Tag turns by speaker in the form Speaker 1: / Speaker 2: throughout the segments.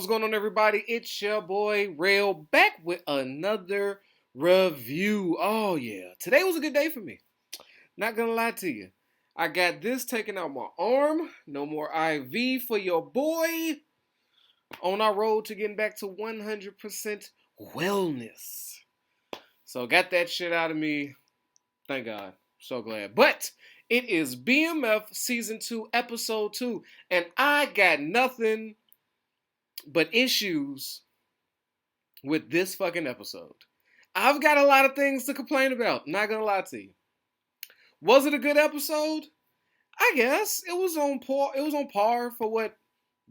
Speaker 1: What's going on, everybody? It's your boy Rail back with another review. Oh yeah, today was a good day for me. Not gonna lie to you. I got this taken out my arm. No more IV for your boy. On our road to getting back to 100% wellness. So got that shit out of me. Thank God. So glad. But it is BMF Season 2, Episode 2. And I got nothing but issues with this fucking episode. I've got a lot of things to complain about. Not gonna lie to you. Was it a good episode? I guess it was on par. It was on par for what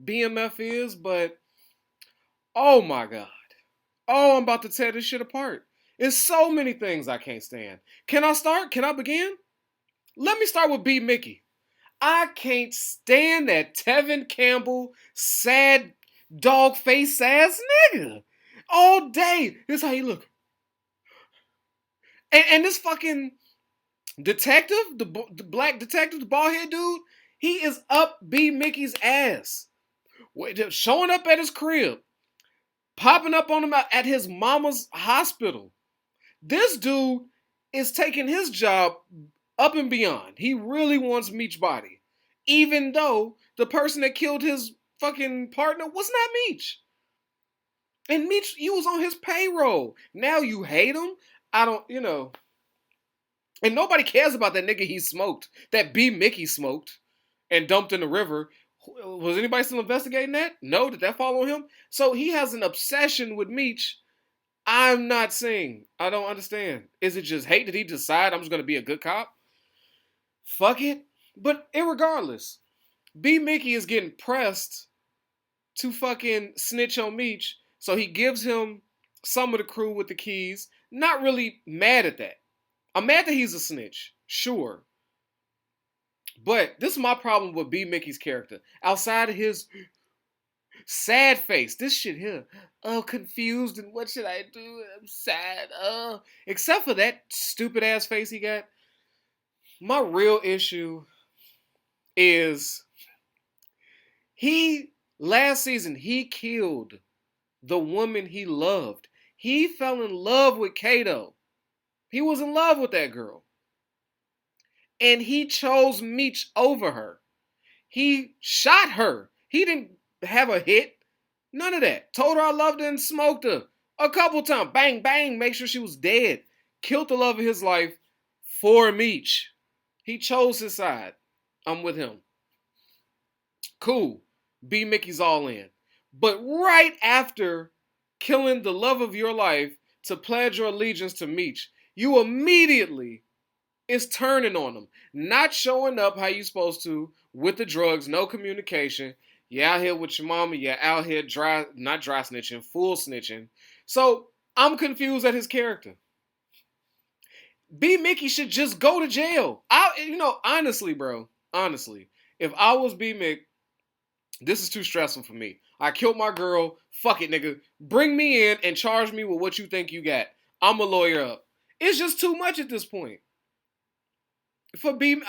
Speaker 1: BMF is, but oh my god. Oh, I'm about to tear this shit apart. There's so many things I can't stand. Can I start? Can I begin? Let me start with B. Mickey. I can't stand that Tevin Campbell sad dog face ass nigga. All day. This is how he look. And this fucking detective, the black detective, the bald head dude, he is up B. Mickey's ass. Showing up at his crib. Popping up on him at his mama's hospital. This dude is taking his job up and beyond. He really wants Meech's body. Even though the person that killed his fucking partner was not Meech. And Meech, you was on his payroll. Now you hate him? I don't, And nobody cares about that nigga he smoked. That B. Mickey smoked and dumped in the river. Was anybody still investigating that? No? Did that fall on him? So he has an obsession with Meech. I'm not seeing. I don't understand. Is it just hate? Did he decide I'm just going to be a good cop? Fuck it. But irregardless, B. Mickey is getting pressed to fucking snitch on Meech. So he gives him some of the crew with the keys. Not really mad at that. I'm mad that he's a snitch. Sure. But this is my problem with B. Mickey's character. Outside of his sad face. This shit here. Oh, confused and what should I do? I'm sad. Except for that stupid ass face he got. My real issue is last season, he killed the woman he loved. He fell in love with Kato. He was in love with that girl. And he chose Meech over her. He shot her. He didn't have a hit. None of that. Told her I loved her and smoked her. A couple times. Bang, bang. Make sure she was dead. Killed the love of his life for Meech. He chose his side. I'm with him. Cool. B. Mickey's all in. But right after killing the love of your life to pledge your allegiance to Meech, you immediately is turning on him. Not showing up how you supposed to with the drugs, no communication. You're out here with your mama. You're out here not dry snitching, full snitching. So I'm confused at his character. B. Mickey should just go to jail. Honestly, bro. Honestly, if I was B. Mick, this is too stressful for me. I killed my girl. Fuck it, nigga. Bring me in and charge me with what you think you got. I'm a lawyer up. It's just too much at this point. For B,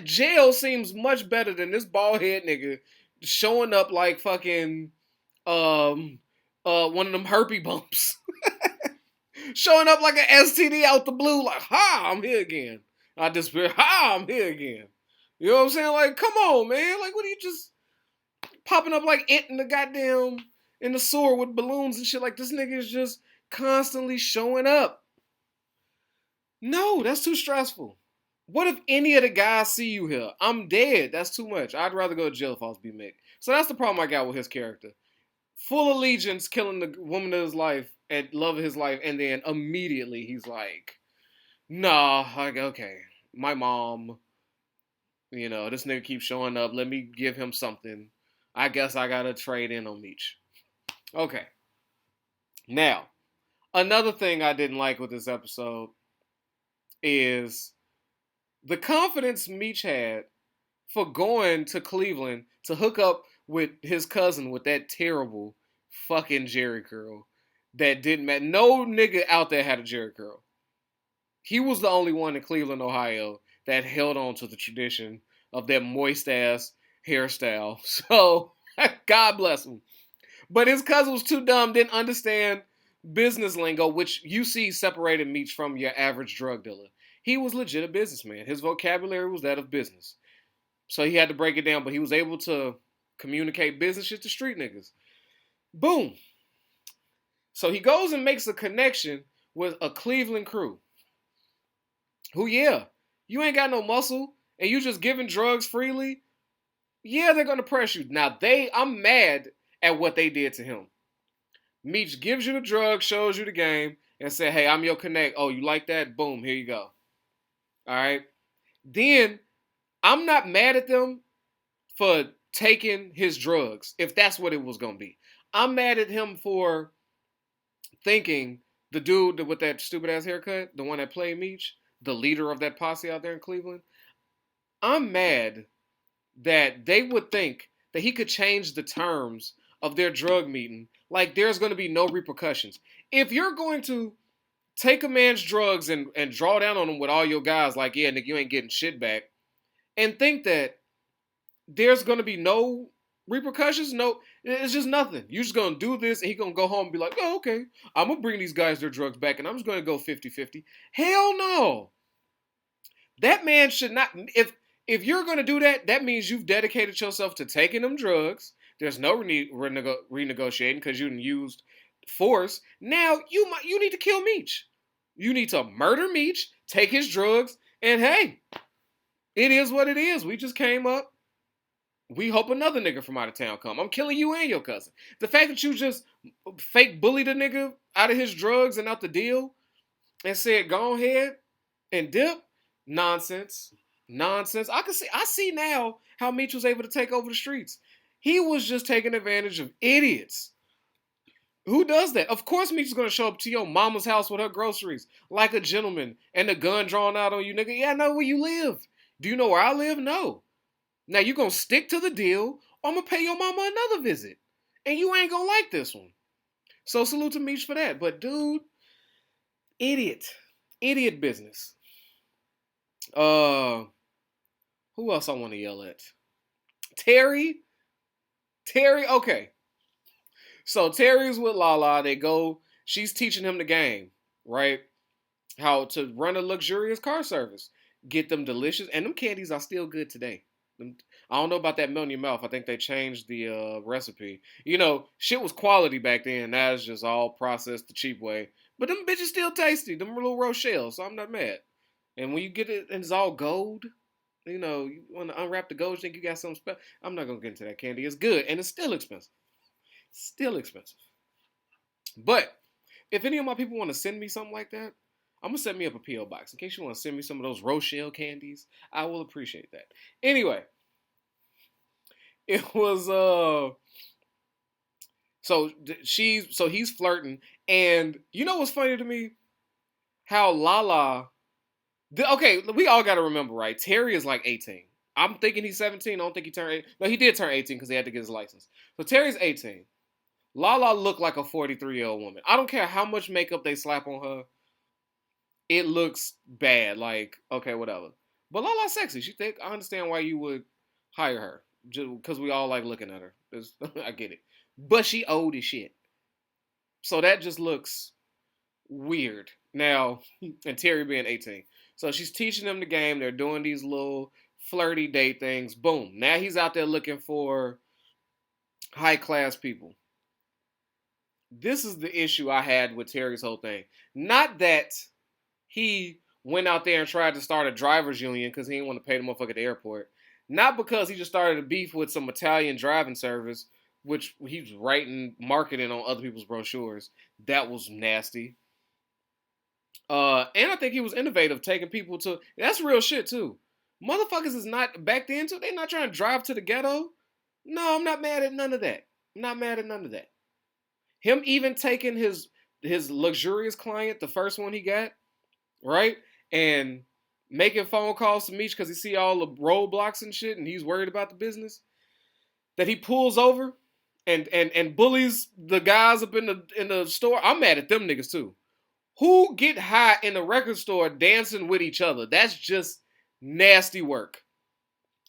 Speaker 1: jail seems much better than this bald head nigga showing up like fucking one of them herpes bumps. Showing up like an STD out the blue, like, ha, I'm here again. I disappear, ha, I'm here again. You know what I'm saying? Like, come on, man. Like, what are you just popping up like it in the goddamn, in the sewer with balloons and shit? Like, this nigga is just constantly showing up. No, that's too stressful. What if any of the guys see you here? I'm dead. That's too much. I'd rather go to jail if I was B. Mick. So that's the problem I got with his character. Full allegiance, killing the woman of his life and love of his life, and then immediately he's like, nah, like, okay, my mom, this nigga keeps showing up. Let me give him something. I guess I gotta trade in on Meech. Okay. Now, another thing I didn't like with this episode is the confidence Meech had for going to Cleveland to hook up with his cousin with that terrible fucking Jerry curl that didn't matter. No nigga out there had a Jerry curl. He was the only one in Cleveland, Ohio that held on to the tradition of that moist ass hairstyle. So, God bless him. But his cousin was too dumb, didn't understand business lingo, which you see separated Meech from your average drug dealer. He was legit a businessman. His vocabulary was that of business. So he had to break it down, but he was able to communicate business shit to street niggas. Boom. So he goes and makes a connection with a Cleveland crew. Who, yeah, you ain't got no muscle and you just giving drugs freely. Yeah, they're gonna press you. Now I'm mad at what they did to him. Meech gives you the drug, shows you the game, and say, hey, I'm your connect. Oh, you like that? Boom, here you go. All right. Then I'm not mad at them for taking his drugs, if that's what it was gonna be. I'm mad at him for thinking the dude with that stupid ass haircut, the one that played Meech, the leader of that posse out there in Cleveland. I'm mad that they would think that he could change the terms of their drug meeting like there's going to be no repercussions. If you're going to take a man's drugs and draw down on him with all your guys like, yeah, nigga, you ain't getting shit back, and think that there's going to be no repercussions, no, it's just nothing. You're just going to do this and he's going to go home and be like, oh, okay, I'm going to bring these guys their drugs back and I'm just going to go 50-50. Hell no. That man should not, if you're going to do that, that means you've dedicated yourself to taking them drugs. There's no renegotiating because you used force. Now you need to kill Meech. You need to murder Meech, take his drugs, and hey, it is what it is. We just came up. We hope another nigga from out of town come. I'm killing you and your cousin. The fact that you just fake bullied a nigga out of his drugs and out the deal and said, go ahead and dip, nonsense. Nonsense. I see now how Meech was able to take over the streets. He was just taking advantage of idiots. Who does that? Of course Meech is going to show up to your mama's house with her groceries like a gentleman and the gun drawn out on you, nigga. Yeah, I know where you live. Do you know where I live? No. Now you going to stick to the deal or I'm going to pay your mama another visit. And you ain't going to like this one. So salute to Meech for that. But dude, idiot. Idiot business. Who else I want to yell at? Terry, okay. So Terry's with Lala. They go, she's teaching him the game, right? How to run a luxurious car service. Get them delicious, and them candies are still good today. I don't know about that melt in your mouth. I think they changed the recipe. You know, shit was quality back then. Now it's just all processed the cheap way. But them bitches still tasty. Them little Rochelle, so I'm not mad. And when you get it and it's all gold, you know, you want to unwrap the gold, you think you got something special. I'm not going to get into that candy. It's good, and it's still expensive. Still expensive. But if any of my people want to send me something like that, I'm going to set me up a P.O. box. In case you want to send me some of those Rochelle candies, I will appreciate that. Anyway, it was, so he's flirting, and you know what's funny to me? How Lala, okay, we all got to remember, right? Terry is like 18. I'm thinking he's 17. I don't think he turned 18. No, he did turn 18 because he had to get his license. So Terry's 18. Lala looked like a 43-year-old woman. I don't care how much makeup they slap on her. It looks bad. Like, okay, whatever. But Lala's sexy. She thick. I understand why you would hire her. Just because we all like looking at her. I get it. But she old as shit. So that just looks weird. Now, and Terry being 18. So she's teaching them the game. They're doing these little flirty date things. Boom. Now he's out there looking for high class people. This is the issue I had with Terry's whole thing. Not that he went out there and tried to start a driver's union because he didn't want to pay the motherfucker at the airport. Not because he just started a beef with some Italian driving service, which he's writing marketing on other people's brochures. That was nasty. And I think he was innovative, taking people to... That's real shit, too. Motherfuckers is not... Back then, too, they not trying to drive to the ghetto. No, I'm not mad at none of that. I'm not mad at none of that. Him even taking his luxurious client, the first one he got, right? And making phone calls to Meech because he see all the roadblocks and shit and he's worried about the business. That he pulls over and bullies the guys up in the store. I'm mad at them niggas too. Who get high in the record store dancing with each other? That's just nasty work.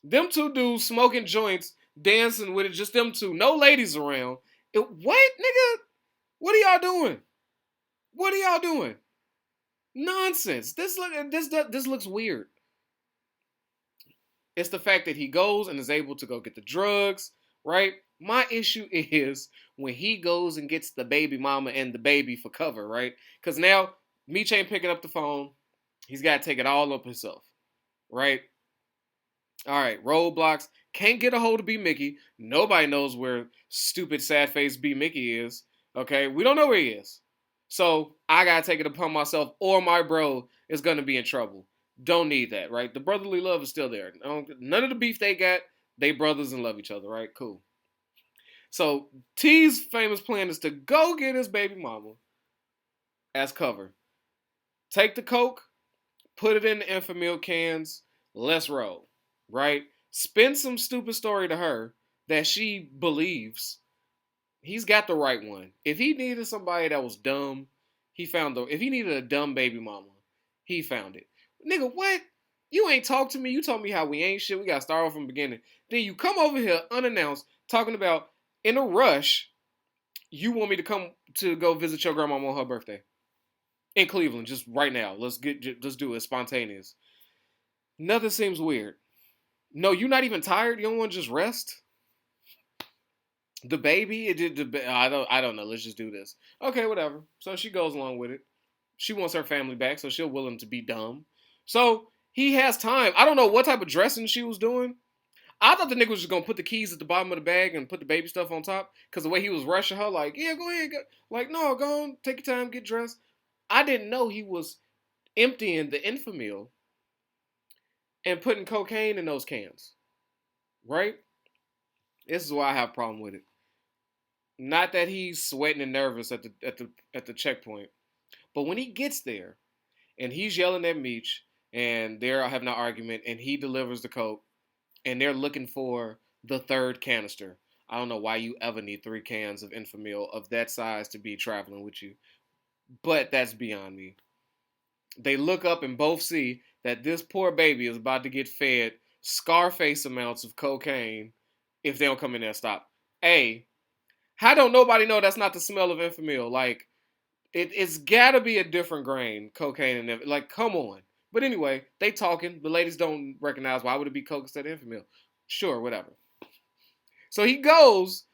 Speaker 1: Them two dudes smoking joints, dancing with it, just them two. No ladies around. What, nigga? What are y'all doing? What are y'all doing? Nonsense. This looks weird. It's the fact that he goes and is able to go get the drugs, right? My issue is when he goes and gets the baby mama and the baby for cover, right? Because now Meech ain't picking up the phone. He's got to take it all up himself, right? All right, roadblocks. Can't get a hold of B Mickey. Nobody knows where stupid sad face B Mickey is. Okay, we don't know where he is. So I gotta take it upon myself, or my bro is gonna be in trouble. Don't need that, right? The brotherly love is still there. None of the beef they got. They brothers and love each other, right? Cool. So T's famous plan is to go get his baby mama as cover. Take the coke, put it in the Enfamil cans. Let's roll, right? Spin some stupid story to her that she believes. He's got the right one. If he needed somebody that was dumb, he found the. If he needed a dumb baby mama, he found it. Nigga, what? You ain't talked to me. You told me how we ain't shit. We gotta start off from the beginning. Then you come over here unannounced, talking about in a rush. You want me to come to go visit your grandma on her birthday in Cleveland, just right now. Let's do it spontaneous. Nothing seems weird. No, you're not even tired. You don't want to just rest. The baby, it did. I don't know. Let's just do this. Okay, whatever. So she goes along with it. She wants her family back, so she'll willing to be dumb. So he has time. I don't know what type of dressing she was doing. I thought the nigga was just gonna put the keys at the bottom of the bag and put the baby stuff on top. Cause the way he was rushing her, like, yeah, go ahead, go. Like, no, go on, take your time, get dressed. I didn't know he was emptying the Enfamil and putting cocaine in those cans. Right? This is why I have a problem with it. Not that he's sweating and nervous at the checkpoint, but when he gets there and he's yelling at Meech and they're having an argument and he delivers the coke and they're looking for the third canister. I don't know why you ever need 3 cans of Enfamil of that size to be traveling with you, but that's beyond me. They look up and both see that this poor baby is about to get fed Scarface amounts of cocaine if they don't come in there and stop. Hey, how don't nobody know that's not the smell of Enfamil? Like, it's gotta be a different grain, cocaine and like, come on. But anyway, they talking. The ladies don't recognize why would it be coke instead of Enfamil. Sure, whatever. So he goes,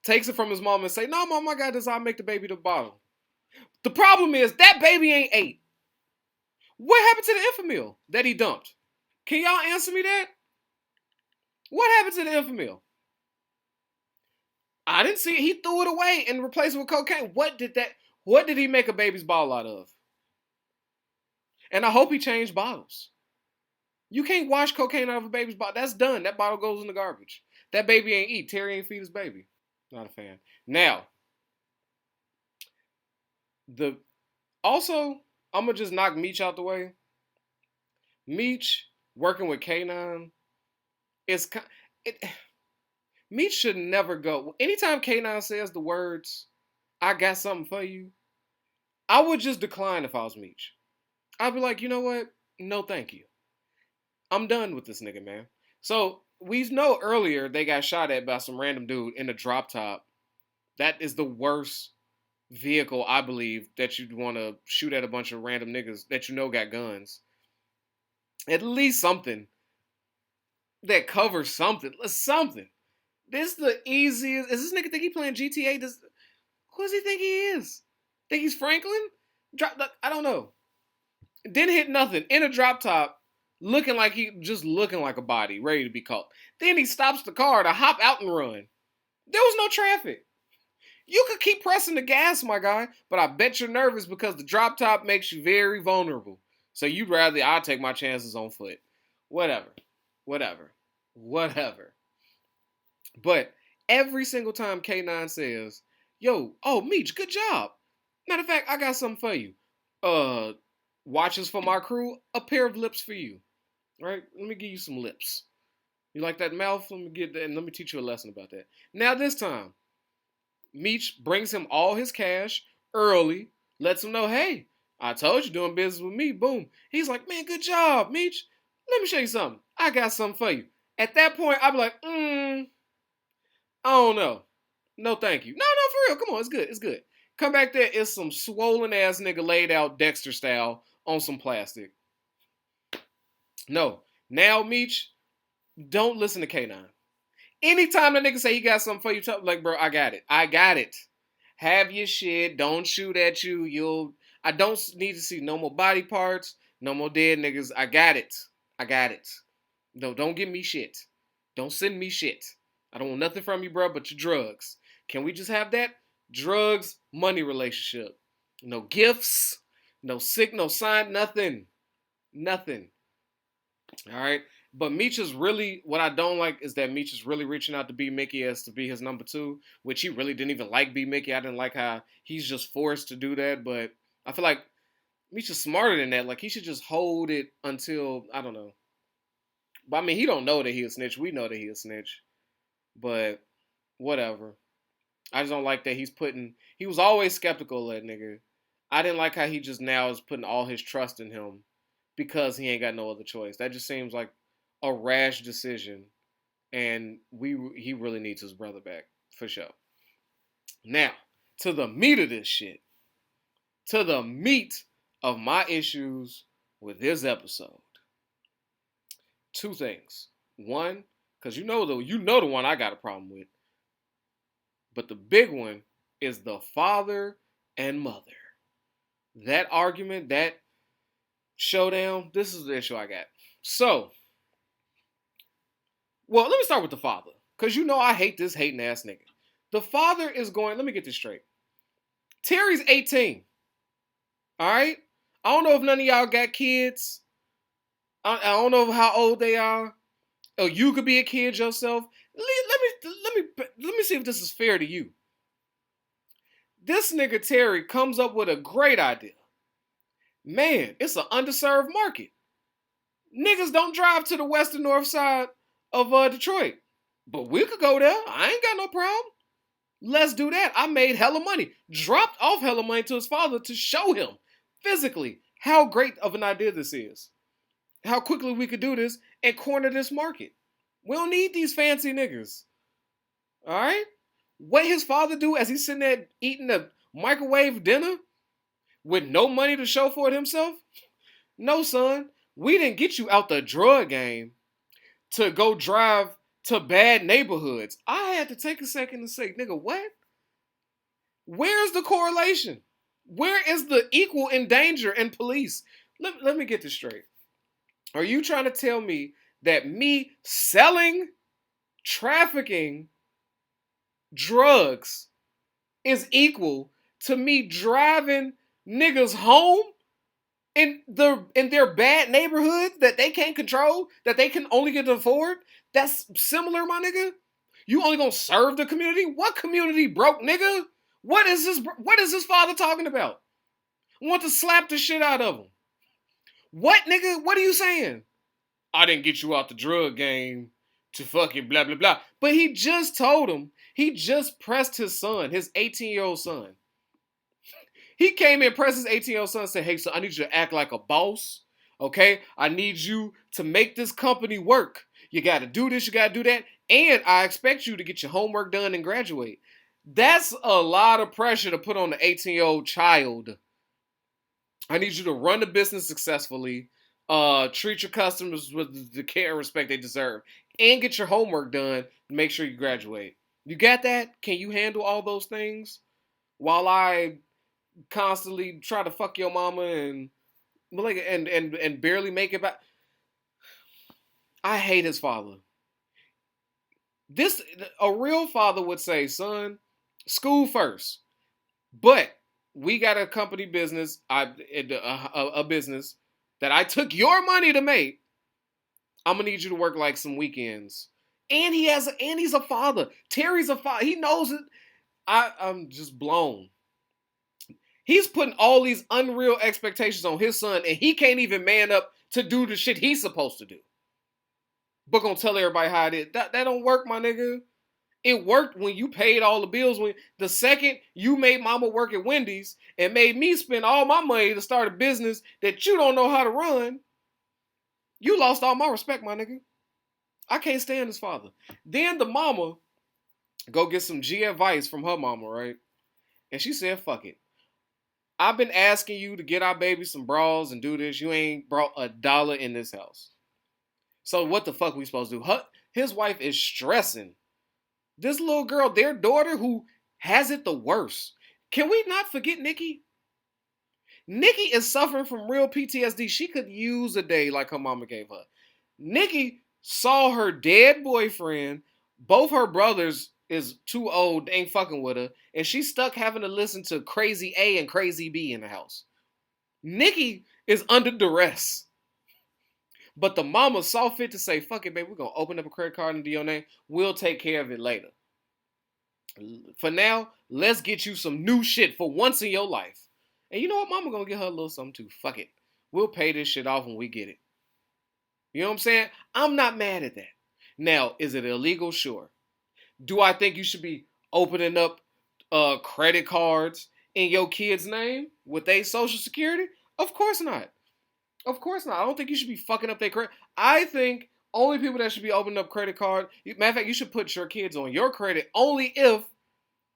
Speaker 1: takes it from his mom and say, no, mom, I got this. I'll make the baby the bottle. The problem is that baby ain't 8. What happened to the Enfamil that he dumped? Can y'all answer me that? What happened to the Enfamil? I didn't see it. He threw it away and replaced it with cocaine. What did he make a baby's bottle out of? And I hope he changed bottles. You can't wash cocaine out of a baby's bottle. That's done. That bottle goes in the garbage. That baby ain't eat. Terry ain't feed his baby. Not a fan. Now, I'm gonna just knock Meech out the way. Meech working with K9 Meech should never go. Anytime K9 says the words, I got something for you, I would just decline if I was Meech. I'd be like, you know what? No, thank you. I'm done with this nigga, man. So, we know earlier they got shot at by some random dude in a drop top. That is the worst vehicle, I believe, that you'd want to shoot at a bunch of random niggas that you know got guns. At least something that covers something. Something. This is the easiest. Is this nigga think he playing GTA? Who does he think he is? Think he's Franklin? I don't know. Didn't hit nothing. In a drop top, looking like a body, ready to be caught. Then he stops the car to hop out and run. There was no traffic. You could keep pressing the gas, my guy, but I bet you're nervous because the drop top makes you very vulnerable. So you'd rather I take my chances on foot. Whatever. But every single time K9 says, yo, oh, Meech, good job. Matter of fact, I got something for you. Watches for my crew, a pair of lips for you. Right? Let me give you some lips. You like that mouth? Let me get that and let me teach you a lesson about that. Now this time, Meech brings him all his cash early, lets him know, hey, I told you doing business with me. Boom. He's like, man, good job, Meech. Let me show you something. I got something for you. At that point, I'd be like, I don't know. No, thank you. No, for real. Come on, it's good. It's good. Come back there. It's some swollen ass nigga laid out Dexter style on some plastic. No. Now, Meech, don't listen to K9. Anytime the nigga say he got something for you, like, bro, I got it. I got it. Have your shit. Don't shoot at you. I don't need to see no more body parts, no more dead niggas. I got it. I got it. No, don't give me shit. Don't send me shit. I don't want nothing from you, bro, but your drugs. Can we just have that? Drugs, money relationship. No gifts, no sick, no sign, nothing. Nothing. All right. But Meech is really, what I don't like is that Meech is really reaching out to B Mickey as to be his number two, which he really didn't even like B Mickey. I didn't like how he's just forced to do that. But I feel like Meech is smarter than that. Like, he should just hold it until, I don't know. But I mean, he don't know that he a snitch. We know that he a snitch. But whatever. I just don't like that he was always skeptical of that nigga. I didn't like how he just now is putting all his trust in him because he ain't got no other choice. That just seems like a rash decision. And he really needs his brother back, for sure. Now, to the meat of this shit. To the meat of my issues with this episode. Two things. One, because you know the one I got a problem with. But the big one is the father and mother. That argument, that showdown, this is the issue I got. So, well, let me start with the father. Because you know I hate this hating ass nigga. The father is going, let me get this straight. Terry's 18. Alright? I don't know if none of y'all got kids. I don't know how old they are. Oh, you could be a kid yourself. Let me see if this is fair to you. This nigga Terry comes up with a great idea. Man, it's an underserved market. Niggas don't drive to the west and north side of Detroit. But we could go there. I ain't got no problem. Let's do that. I made hella money. Dropped off hella money to his father to show him physically how great of an idea this is. How quickly we could do this and corner this market. We don't need these fancy niggas. Alright? What his father do as he's sitting there eating a microwave dinner with no money to show for it himself? No, son. We didn't get you out the drug game to go drive to bad neighborhoods. I had to take a second to say, nigga, what? Where's the correlation? Where is the equal in danger in police? Let me get this straight. Are you trying to tell me that me selling, trafficking drugs is equal to me driving niggas home in their bad neighborhoods that they can't control, that they can only get to afford? That's similar, my nigga. You only gonna serve the community? What community broke, nigga? What is this father talking about? I want to slap the shit out of him. What, nigga? What are you saying? I didn't get you out the drug game to fucking blah, blah, blah. But he just told him, he just pressed his son, his 18-year-old son. He came and pressed his 18-year-old son and said, hey, son, I need you to act like a boss, okay? I need you to make this company work. You got to do this, you got to do that, and I expect you to get your homework done and graduate. That's a lot of pressure to put on the 18-year-old child. I need you to run the business successfully, treat your customers with the care and respect they deserve, and get your homework done to make sure you graduate. You got that? Can you handle all those things while I constantly try to fuck your mama and barely make it back? I hate his father. A real father would say, son, school first, but we got a company business, a business that I took your money to make. I'm gonna need you to work like some weekends. And he's a father. Terry's a father. He knows it. I'm just blown. He's putting all these unreal expectations on his son, and he can't even man up to do the shit he's supposed to do. But gonna tell everybody how it is. That don't work, my nigga. It worked when you paid all the bills. When the second you made mama work at Wendy's and made me spend all my money to start a business that you don't know how to run, you lost all my respect, my nigga. I can't stand his father. Then the mama, go get some G advice from her mama, right? And she said, fuck it. I've been asking you to get our baby some bras and do this. You ain't brought $1 in this house. So what the fuck we supposed to do? His wife is stressing. This little girl, their daughter, who has it the worst. Can we not forget Nikki? Nikki is suffering from real PTSD. She could use a day like her mama gave her. Nikki saw her dead boyfriend. Both her brothers is too old, ain't fucking with her, and she's stuck having to listen to Crazy A and Crazy B in the house. Nikki is under duress. But the mama saw fit to say, fuck it, baby, we're going to open up a credit card into your name. We'll take care of it later. For now, let's get you some new shit for once in your life. And you know what? Mama going to get her a little something too. Fuck it. We'll pay this shit off when we get it. You know what I'm saying? I'm not mad at that. Now, is it illegal? Sure. Do I think you should be opening up credit cards in your kid's name with their social security? Of course not. Of course not. I don't think you should be fucking up their credit. I think only people that should be opening up credit card. Matter of fact, you should put your kids on your credit only if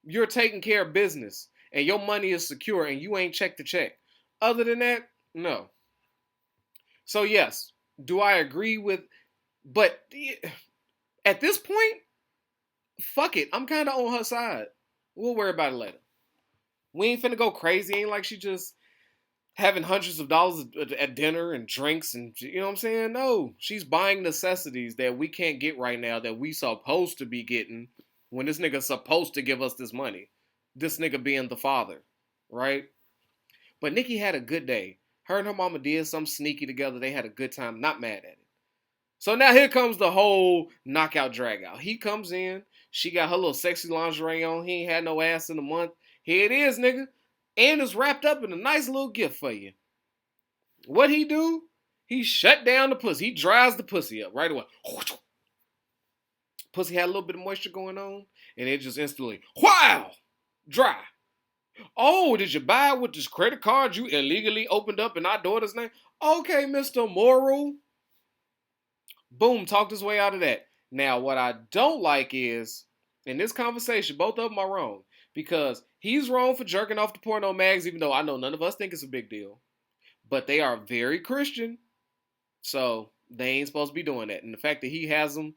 Speaker 1: you're taking care of business and your money is secure and you ain't check to check. Other than that, no. So yes, do I agree with? But at this point, fuck it. I'm kind of on her side. We'll worry about it later. We ain't finna go crazy. Ain't like she just having hundreds of dollars at dinner and drinks and, you know what I'm saying? No, she's buying necessities that we can't get right now that we supposed to be getting when this nigga's supposed to give us this money. This nigga being the father, right? But Nikki had a good day. Her and her mama did something sneaky together. They had a good time. Not mad at it. So now here comes the whole knockout drag out. He comes in. She got her little sexy lingerie on. He ain't had no ass in a month. Here it is, nigga. And it's wrapped up in a nice little gift for you. What he do? He shut down the pussy. He dries the pussy up right away. Pussy had a little bit of moisture going on, and it just instantly, wow, dry. Oh, did you buy it with this credit card you illegally opened up in our daughter's name? Okay, Mr. Moral. Boom, talked his way out of that. Now, what I don't like is, in this conversation, both of them are wrong. Because he's wrong for jerking off the porno mags, even though I know none of us think it's a big deal. But they are very Christian, so they ain't supposed to be doing that. And the fact that he has them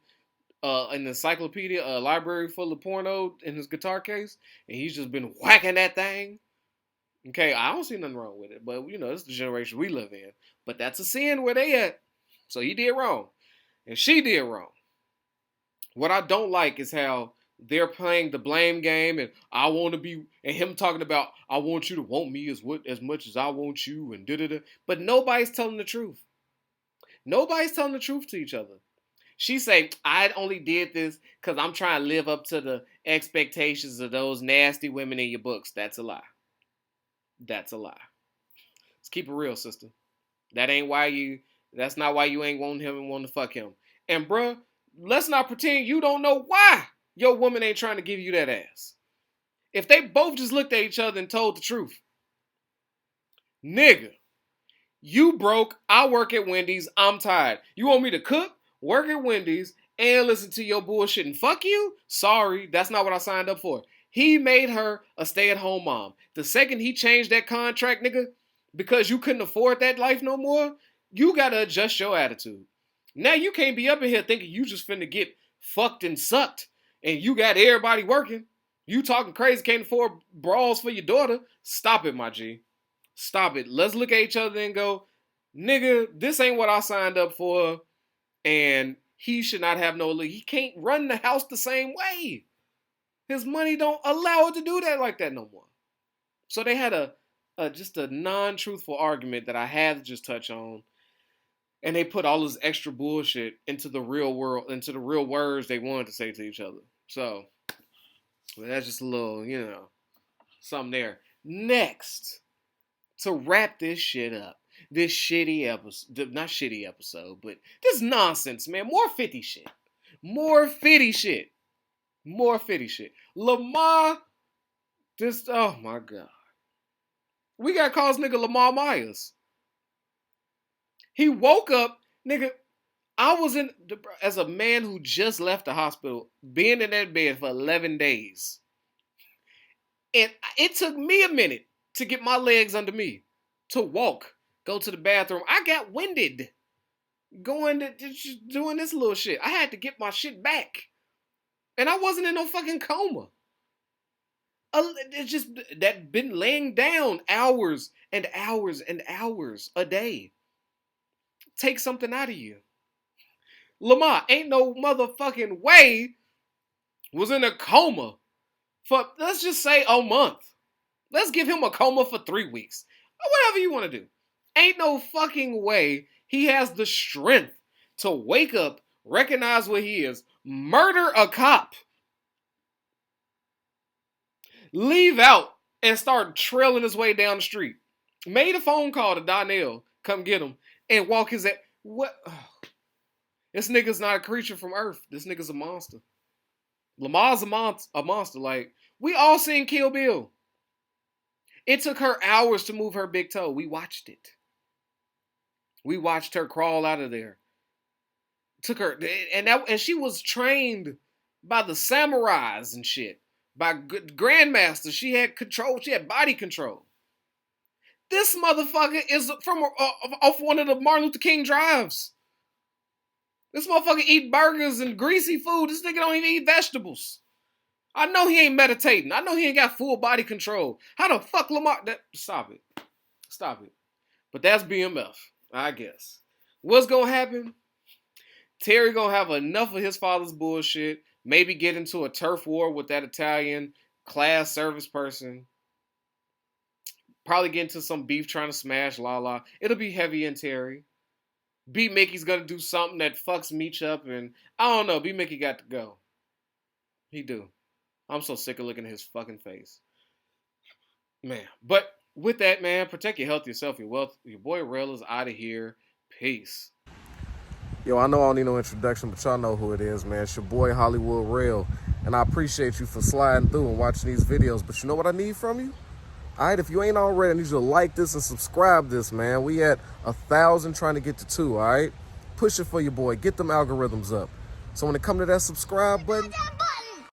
Speaker 1: in the encyclopedia, a library full of porno in his guitar case, and he's just been whacking that thing. Okay, I don't see nothing wrong with it, but you know, it's the generation we live in. But that's a sin where they at. So he did wrong, and she did wrong. What I don't like is how they're playing the blame game, and I want to be, and him talking about I want you to want me as much as I want you, and da da da. But nobody's telling the truth. Nobody's telling the truth to each other. She say, I only did this because I'm trying to live up to the expectations of those nasty women in your books. That's a lie. That's a lie. Let's keep it real, sister. That's not why you ain't wanting him and wanting to fuck him. And bruh, let's not pretend you don't know why your woman ain't trying to give you that ass. If they both just looked at each other and told the truth. Nigga, you broke, I work at Wendy's, I'm tired. You want me to cook, work at Wendy's, and listen to your bullshit and fuck you? Sorry, that's not what I signed up for. He made her a stay-at-home mom. The second he changed that contract, nigga, because you couldn't afford that life no more, you gotta adjust your attitude. Now you can't be up in here thinking you just finna get fucked and sucked and you got everybody working. You talking crazy, can't afford bras for your daughter. Stop it, my G. Stop it. Let's look at each other and go, nigga, this ain't what I signed up for, and he should not have no leave. He can't run the house the same way. His money don't allow it to do that like that no more. So they had just a non-truthful argument that I had to just touch on. And they put all this extra bullshit into the real world, into the real words they wanted to say to each other. So, well, that's just a little, something there. Next, to wrap this shit up, this shitty episode, not shitty episode, but this nonsense, man. More 50 shit. More 50 shit. More 50 shit. Lamar, oh my God. We got to call this nigga Lamar Myers. He woke up, nigga. I was as a man who just left the hospital, being in that bed for 11 days. And it took me a minute to get my legs under me, to walk, go to the bathroom. I got winded going to just doing this little shit. I had to get my shit back. And I wasn't in no fucking coma. It's just that been laying down hours and hours and hours a day. Take something out of you. Lamar ain't no motherfucking way was in a coma for, let's just say, a month. Let's give him a coma for 3 weeks. Whatever you want to do. Ain't no fucking way he has the strength to wake up, recognize what he is, murder a cop, leave out, and start trailing his way down the street. Made a phone call to Donnell, come get him, and walk his ass. What? This nigga's not a creature from Earth. This nigga's a monster. Lamar's a monster. Like, we all seen Kill Bill. It took her hours to move her big toe. We watched it. We watched her crawl out of there. Took her, and she was trained by the samurais and shit, by grandmasters. She had control. She had body control. This motherfucker is from off one of the Martin Luther King drives. This motherfucker eat burgers and greasy food. This nigga don't even eat vegetables. I know he ain't meditating. I know he ain't got full body control. How the fuck Lamar? Stop it. Stop it. But that's BMF, I guess. What's gonna happen? Terry gonna have enough of his father's bullshit. Maybe get into a turf war with that Italian class service person. Probably get into some beef trying to smash Lala. It'll be heavy in Terry. B Mickey's gonna do something that fucks Meech up, and I don't know. B Mickey got to go. He do. I'm so sick of looking at his fucking face. Man. But with that, man, protect your health, yourself, your wealth. Your boy Rel is out of here. Peace.
Speaker 2: Yo, I know I don't need no introduction, but y'all know who it is, man. It's your boy Hollywood Rel, and I appreciate you for sliding through and watching these videos. But you know what I need from you? All right, if you ain't already, I need you to like this and subscribe this, man. We at 1,000 trying to get to 2, all right? Push it for your boy. Get them algorithms up. So when it come to that subscribe button,